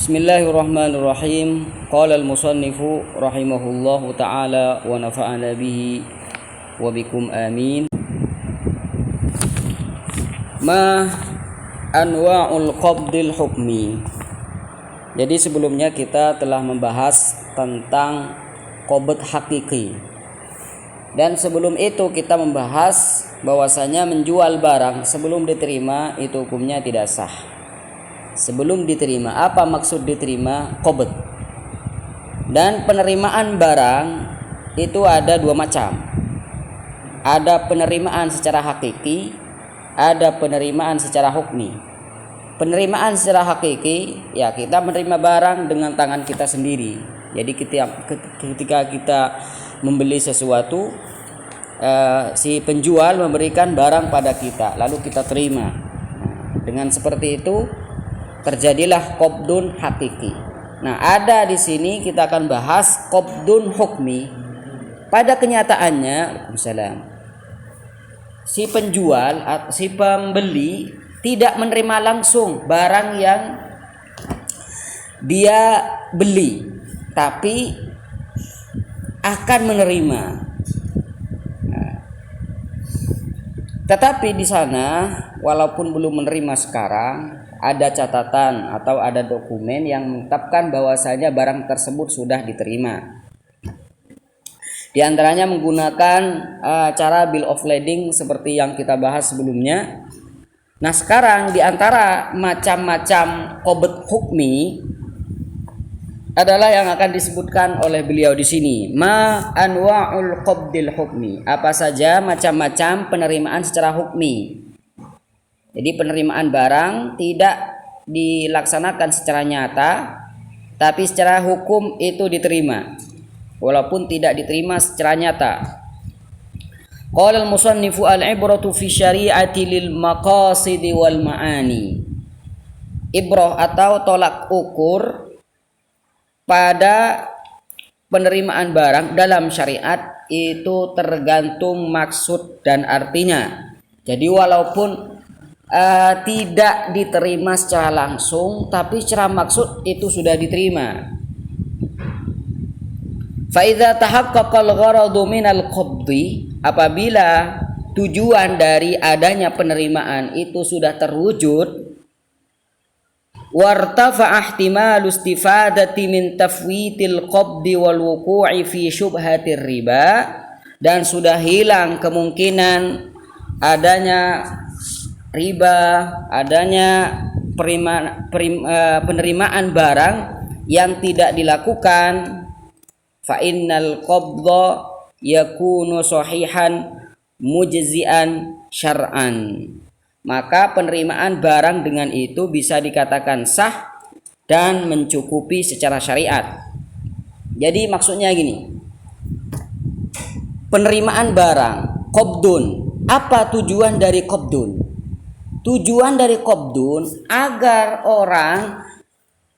Bismillahirrahmanirrahim. Qala al-musannifu rahimahullahu ta'ala wa nafa'ana bihi wa bikum amin. Ma anwa'ul qabdil hukmi. Jadi sebelumnya kita telah membahas tentang qabd hakiki. Dan sebelum itu kita membahas bahwasanya menjual barang sebelum diterima itu hukumnya tidak sah. Sebelum diterima, apa maksud diterima? Qabd. Dan penerimaan barang itu ada dua macam. Ada penerimaan secara hakiki, ada penerimaan secara hukmi. Penerimaan secara hakiki, ya kita menerima barang dengan tangan kita sendiri. Jadi ketika kita membeli sesuatu, si penjual memberikan barang pada kita, lalu kita terima. Dengan seperti itu terjadilah qabdun hakiki. Nah, ada di sini kita akan bahas qabdun hukmi. Pada kenyataannya, si penjual, si pembeli tidak menerima langsung barang yang dia beli, tapi akan menerima. Tetapi di sana, walaupun belum menerima sekarang, ada catatan atau ada dokumen yang menetapkan bahwasanya barang tersebut sudah diterima. Di antaranya menggunakan cara bill of lading seperti yang kita bahas sebelumnya. Nah, sekarang di antara macam-macam qabd hukmi adalah yang akan disebutkan oleh beliau di sini. Ma anwa'ul qabdil hukmi. Apa saja macam-macam penerimaan secara hukmi. Jadi penerimaan barang tidak dilaksanakan secara nyata, tapi secara hukum itu diterima, walaupun tidak diterima secara nyata. Qala al-musannifu al-ibratu fi syari'ati lil maqasidi wal ma'ani. Ibrah atau tolak ukur pada penerimaan barang dalam syariat itu tergantung maksud dan artinya. Jadi walaupun tidak diterima secara langsung, tapi secara maksud itu sudah diterima. Fa idza tahaqqaqal gharadu minal qabdi, apabila tujuan dari adanya penerimaan itu sudah terwujud, wartafa ihtimalu istifadati min tafwitil qabdi wal wuqu'i fi syubhatir riba, dan sudah hilang kemungkinan adanya riba, adanya penerimaan barang yang tidak dilakukan, fa innal qabdha yakunu sahihan mujzi'an syar'an, maka penerimaan barang dengan itu bisa dikatakan sah dan mencukupi secara syariat. Jadi maksudnya gini, penerimaan barang qabdun, apa tujuan dari qabdun? Tujuan dari qabdun agar orang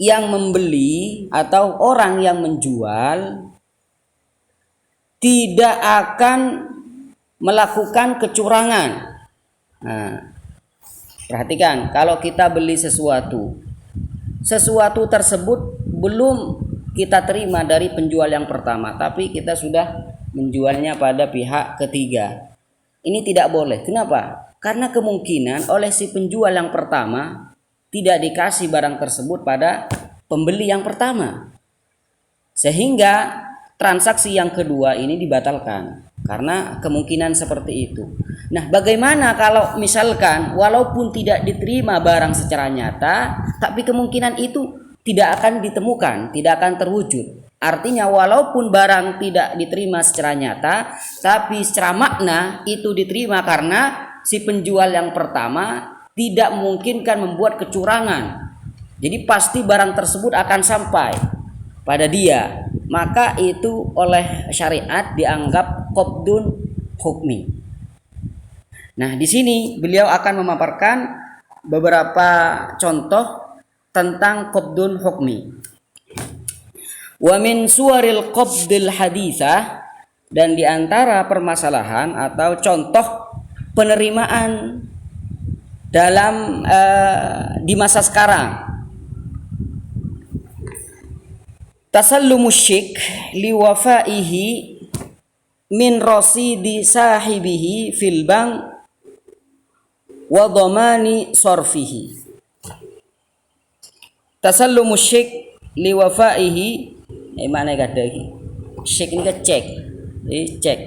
yang membeli atau orang yang menjual tidak akan melakukan kecurangan. Nah, perhatikan, kalau kita beli sesuatu tersebut belum kita terima dari penjual yang pertama, tapi kita sudah menjualnya pada pihak ketiga. Ini tidak boleh. Kenapa? Karena kemungkinan oleh si penjual yang pertama tidak dikasih barang tersebut pada pembeli yang pertama, sehingga transaksi yang kedua ini dibatalkan karena kemungkinan seperti itu. Nah, bagaimana kalau misalkan walaupun tidak diterima barang secara nyata, tapi kemungkinan itu tidak akan ditemukan, tidak akan terwujud. Artinya walaupun barang tidak diterima secara nyata, tapi secara makna itu diterima karena si penjual yang pertama tidak memungkinkan membuat kecurangan. Jadi pasti barang tersebut akan sampai pada dia. Maka itu oleh syariat dianggap qabdun hukmi. Nah, di sini beliau akan memaparkan beberapa contoh tentang qabdun hukmi. Wa min suwaril qabdil haditsah, dan di antara permasalahan atau contoh penerimaan dalam di masa sekarang Tasallumu syik liwafaihi min rasidi sahibihi fil bank wa dhamani sorfihi. Tasallumu syik liwafaihi mana kada iki? Syik ini ke cek. Jadi cek.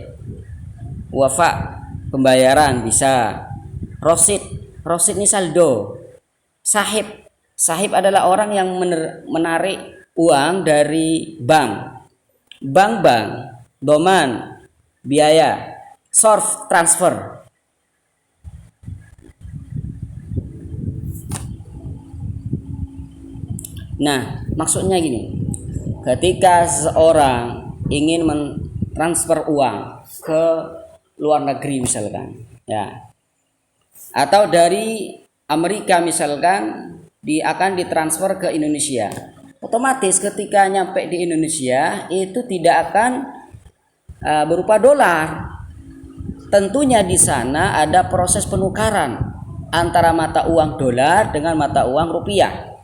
Wafa pembayaran bisa. Rosid ini saldo. Sahib adalah orang yang menarik uang dari bank. Bank, doman, biaya, sorf, transfer. Nah, maksudnya gini. Ketika seseorang ingin mentransfer uang ke luar negeri misalkan, ya. Atau dari Amerika misalkan akan ditransfer ke Indonesia. Otomatis ketika nyampe di Indonesia itu tidak akan berupa dolar. Tentunya di sana ada proses penukaran antara mata uang dolar dengan mata uang rupiah.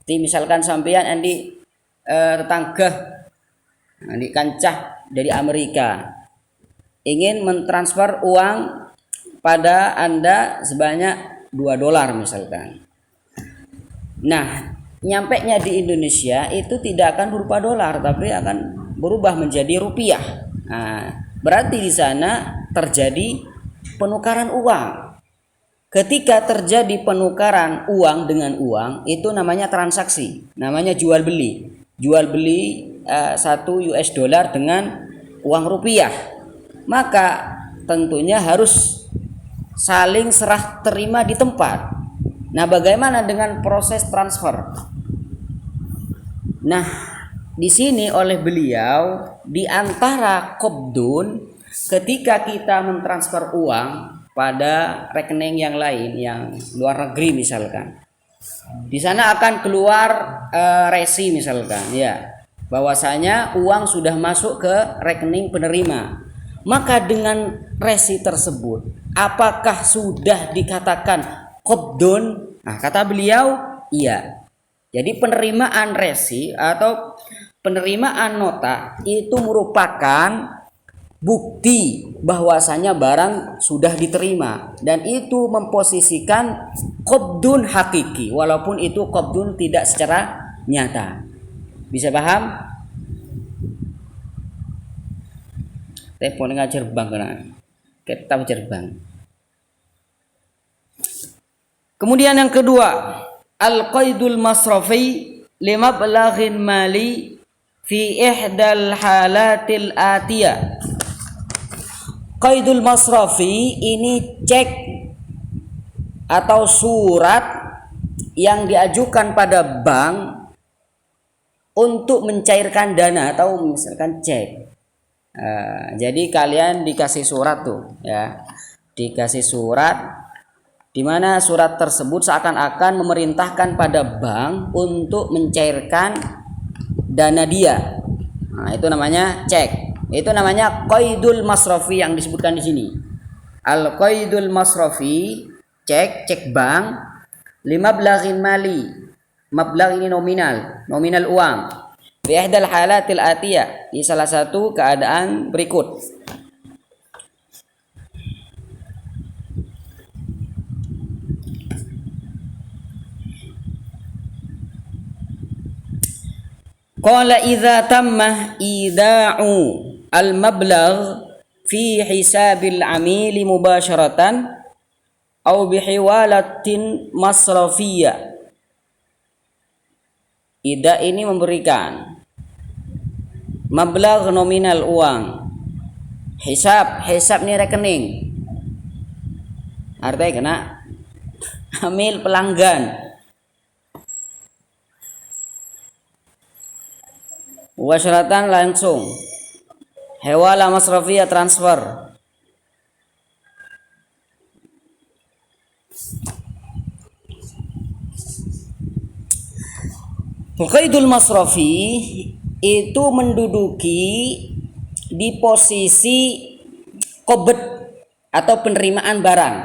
Jadi misalkan sampean andi tetangga andi kancah dari Amerika ingin mentransfer uang pada Anda sebanyak $2 misalkan. Nah, nyampenya di Indonesia itu tidak akan berupa dolar tapi akan berubah menjadi rupiah. Nah, berarti di sana terjadi penukaran uang. Ketika terjadi penukaran uang dengan uang, itu namanya transaksi, namanya jual beli. Jual beli $1 dengan uang rupiah. Maka tentunya harus saling serah terima di tempat. Nah, bagaimana dengan proses transfer? Nah, di sini oleh beliau di antara qabdun ketika kita mentransfer uang pada rekening yang lain yang luar negeri misalkan. Di sana akan keluar resi misalkan ya. Bahwasanya uang sudah masuk ke rekening penerima. Maka dengan resi tersebut apakah sudah dikatakan qabdun? Nah, kata beliau iya. Jadi penerimaan resi atau penerimaan nota itu merupakan bukti bahwasanya barang sudah diterima dan itu memposisikan qabdun hakiki walaupun itu qabdun tidak secara nyata. Bisa paham? Telepon ngajar bank kena. Kita ngajar bank. Kemudian yang kedua, al-qaidul masrafi limablaghin mali fi ihdal halatil atiyah. Qaidul masrafi ini cek atau surat yang diajukan pada bank untuk mencairkan dana atau misalkan cek. Jadi kalian dikasih surat tuh ya, dikasih surat di mana surat tersebut seakan-akan memerintahkan pada bank untuk mencairkan dana dia. Nah, itu namanya cek. Itu namanya qaidul masrafi yang disebutkan di sini. Al qaidul masrafi cek bank limablaghin mali. Mablagh ini nominal uang. Bi ihdal halatil atiyah, di salah satu keadaan berikut. Qala idza tamma ida'u al-mablagh fi hisabil amili mubasharatan aw bihiwalatin masrafiyah. Ida ini memberikan mablagh nominal uang. Hisab ini rekening. Artinya kena amil pelanggan. Wasyaratan langsung. Hewala masrafiyah transfer. Qaidul masrafi itu menduduki di posisi qabd atau penerimaan barang.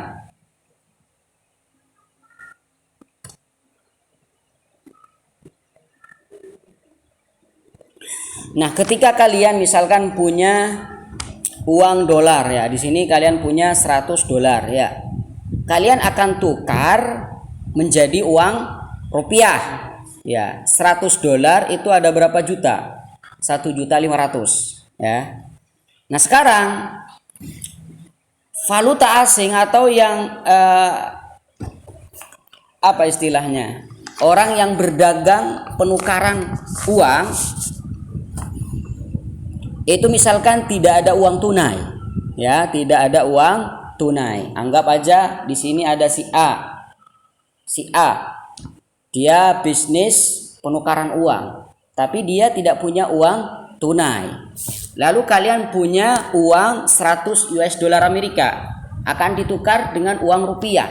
Nah, ketika kalian misalkan punya uang dolar ya, di sini kalian punya 100 dolar ya. Kalian akan tukar menjadi uang rupiah. Ya, 100 dolar itu ada berapa juta? 1.500.000 ya. Nah, sekarang valuta asing atau yang apa istilahnya? Orang yang berdagang penukaran uang itu misalkan tidak ada uang tunai. Ya, tidak ada uang tunai. Anggap aja di sini ada si A. Si A dia bisnis penukaran uang, tapi dia tidak punya uang tunai. Lalu kalian punya uang 100 US dollar Amerika, akan ditukar dengan uang rupiah.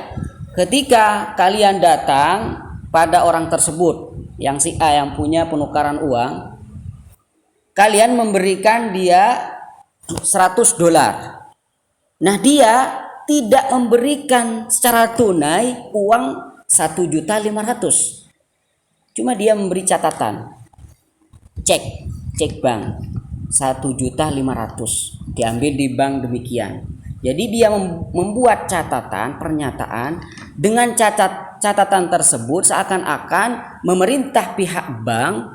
Ketika kalian datang pada orang tersebut, yang si A yang punya penukaran uang, kalian memberikan dia 100 dolar. Nah, dia tidak memberikan secara tunai uang 1.500.000. Cuma dia memberi catatan. Cek bank 1.500.000 diambil di bank demikian. Jadi dia membuat catatan pernyataan, dengan catatan tersebut seakan-akan memerintah pihak bank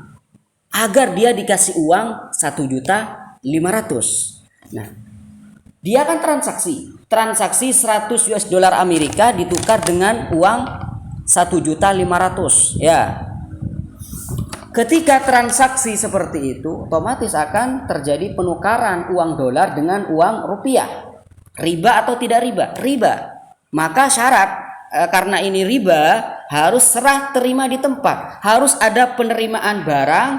agar dia dikasih uang 1.500.000. Nah, dia akan transaksi 100 US dollar Amerika ditukar dengan uang 1.500.000 ya. Ketika transaksi seperti itu, otomatis akan terjadi penukaran uang dolar dengan uang rupiah. Riba atau tidak riba? Riba. Maka syarat karena ini riba, harus serah terima di tempat, harus ada penerimaan barang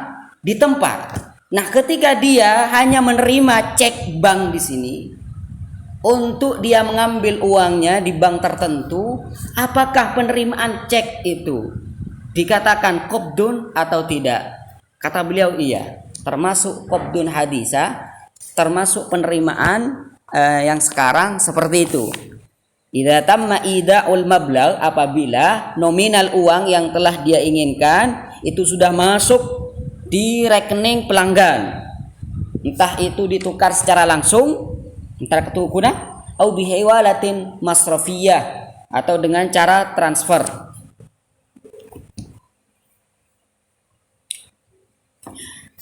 di tempat. Nah, ketika dia hanya menerima cek bank di sini, untuk dia mengambil uangnya di bank tertentu, apakah penerimaan cek itu dikatakan qabdun atau tidak? Kata beliau iya, termasuk qabdun hadisa, termasuk penerimaan yang sekarang seperti itu. Idza tamma ida'ul mablagh, apabila nominal uang yang telah dia inginkan itu sudah masuk di rekening pelanggan, entah itu ditukar secara langsung antara ketukuna au bihiwalatin masrafiyah, atau dengan cara transfer.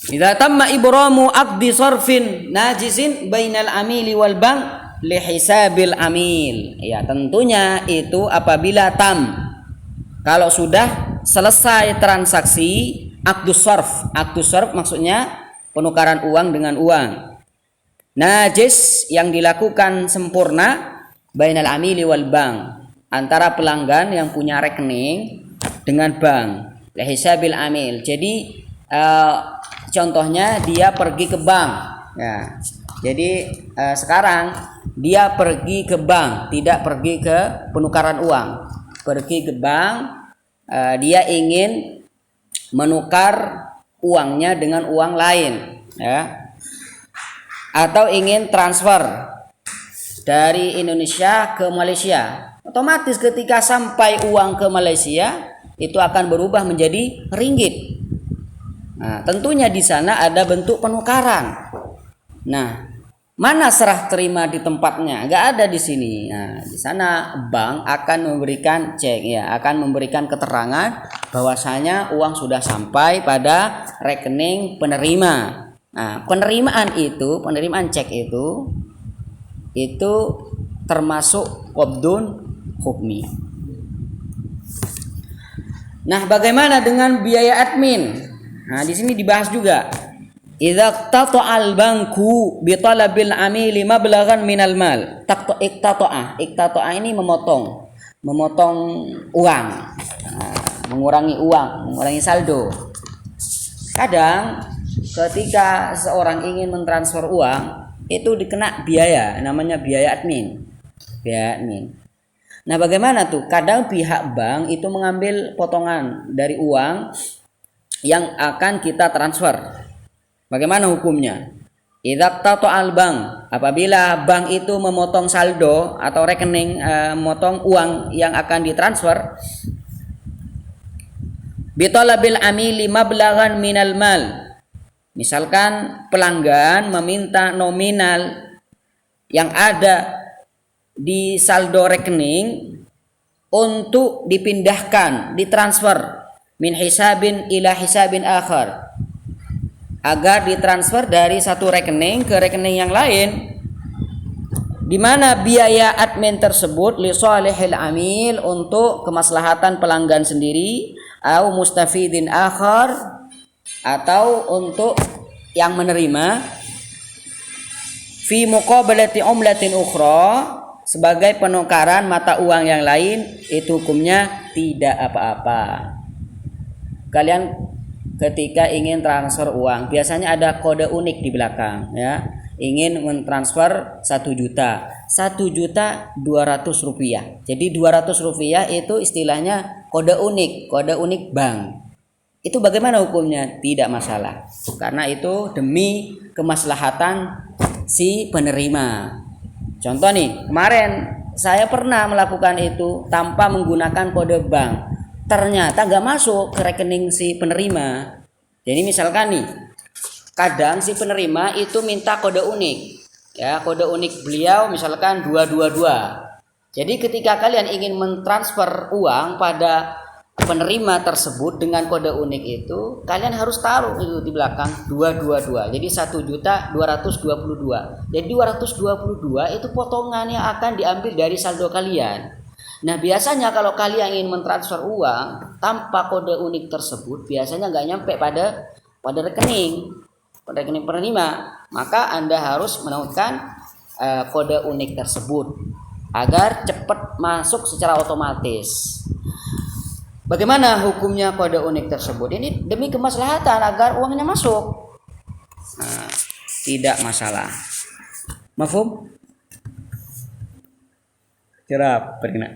Idza tamma ibramu aqdi sarfin najisin bainal amili wal bank li hisabil amil. Ya, tentunya itu apabila kalau sudah selesai transaksi aqdus sarf. Aqdus sarf maksudnya penukaran uang dengan uang. Najis yang dilakukan sempurna bainal amili wal bank, antara pelanggan yang punya rekening dengan bank, li hisabil amil. Jadi contohnya dia pergi ke bank ya. Jadi sekarang dia pergi ke bank, tidak pergi ke penukaran uang. Pergi ke bank, dia ingin menukar uangnya dengan uang lain ya. Atau ingin transfer dari Indonesia ke Malaysia. Otomatis ketika sampai uang ke Malaysia itu akan berubah menjadi ringgit. Nah, tentunya di sana ada bentuk penukaran. Nah, mana serah terima di tempatnya? Enggak ada di sini. Nah, di sana bank akan memberikan cek ya, akan memberikan keterangan bahwasanya uang sudah sampai pada rekening penerima. Nah, penerimaan cek itu termasuk qabdun hukmi. Nah, bagaimana dengan biaya admin? Nah, di sini dibahas juga. Idza qata'al banku bi talabil amili mablaghan minal mal. Iqtata'a ini memotong uang. Nah, mengurangi saldo. Kadang ketika seorang ingin mentransfer uang, itu dikena biaya, namanya biaya admin. Nah, bagaimana tuh? Kadang pihak bank itu mengambil potongan dari uang yang akan kita transfer. Bagaimana hukumnya? Idza qata'al bank, apabila bank itu memotong saldo atau rekening, memotong uang yang akan ditransfer, bitalabil amili mablaghan minal mal, Misalkan pelanggan meminta nominal yang ada di saldo rekening untuk dipindahkan, ditransfer min hisabin ila hisabin akhar, agar ditransfer dari satu rekening ke rekening yang lain, di mana biaya admin tersebut li salihil amil, untuk kemaslahatan pelanggan sendiri, au mustafidin akhar, atau untuk yang menerima, fi muqabalati umlatin ukhra, sebagai penukaran mata uang yang lain, itu hukumnya tidak apa-apa. Kalian ketika ingin transfer uang, biasanya ada kode unik di belakang, ya. Ingin mentransfer 1 juta, 1.200.000 rupiah. Jadi 200 rupiah itu istilahnya kode unik bank. Itu bagaimana hukumnya? Tidak masalah, karena itu demi kemaslahatan si penerima. Contoh nih, kemarin saya pernah melakukan itu tanpa menggunakan kode bank, ternyata nggak masuk ke rekening si penerima. Jadi misalkan nih, kadang si penerima itu minta kode unik, ya, kode unik beliau misalkan 222. Jadi ketika kalian ingin mentransfer uang pada penerima tersebut dengan kode unik itu, kalian harus taruh itu di belakang 222. Jadi 1.222. Jadi 222 itu potongan yang akan diambil dari saldo kalian. Nah, biasanya kalau kalian ingin mentransfer uang tanpa kode unik tersebut, biasanya nggak nyampe pada rekening penerima. Maka Anda harus menautkan kode unik tersebut agar cepat masuk secara otomatis. Bagaimana hukumnya kode unik tersebut? Ini demi kemaslahatan agar uangnya masuk. Nah, tidak masalah. Mafhum? Cerap, pernah.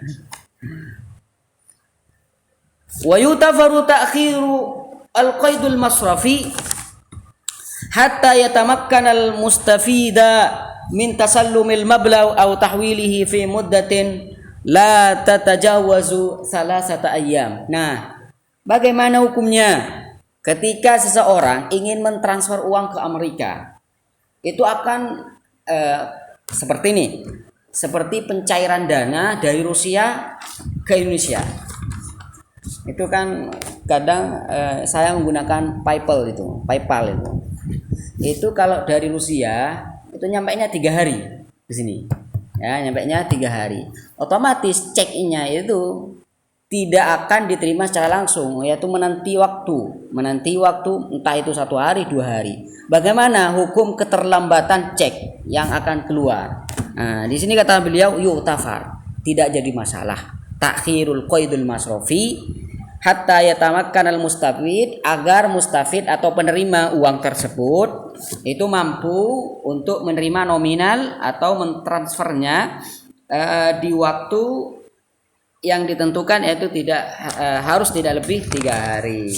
Wa yutafaru ta'khiru al-qaidul masrafi hatta yatamakkana al-mustafida min tasallumil mablagh aw tahwilihi fi muddatin la tatajawazu salasata ayyam. Nah, bagaimana hukumnya ketika seseorang ingin mentransfer uang ke Amerika? Itu akan seperti ini, seperti pencairan dana dari Rusia ke Indonesia. Itu kan kadang saya menggunakan PayPal itu. Itu kalau dari Rusia itu nyampainya 3 hari di sini. Ya, nyampainya 3 hari. Otomatis ceknya itu tidak akan diterima secara langsung, yaitu menanti waktu entah itu 1 hari 2 hari. Bagaimana hukum keterlambatan cek yang akan keluar? Nah, di sini kata beliau yu'tafar, tidak jadi masalah. Takhirul qaidul masrofi hatta yatamakkanal mustafid, agar mustafid atau penerima uang tersebut itu mampu untuk menerima nominal atau mentransfernya di waktu yang ditentukan, yaitu harus tidak lebih 3 hari.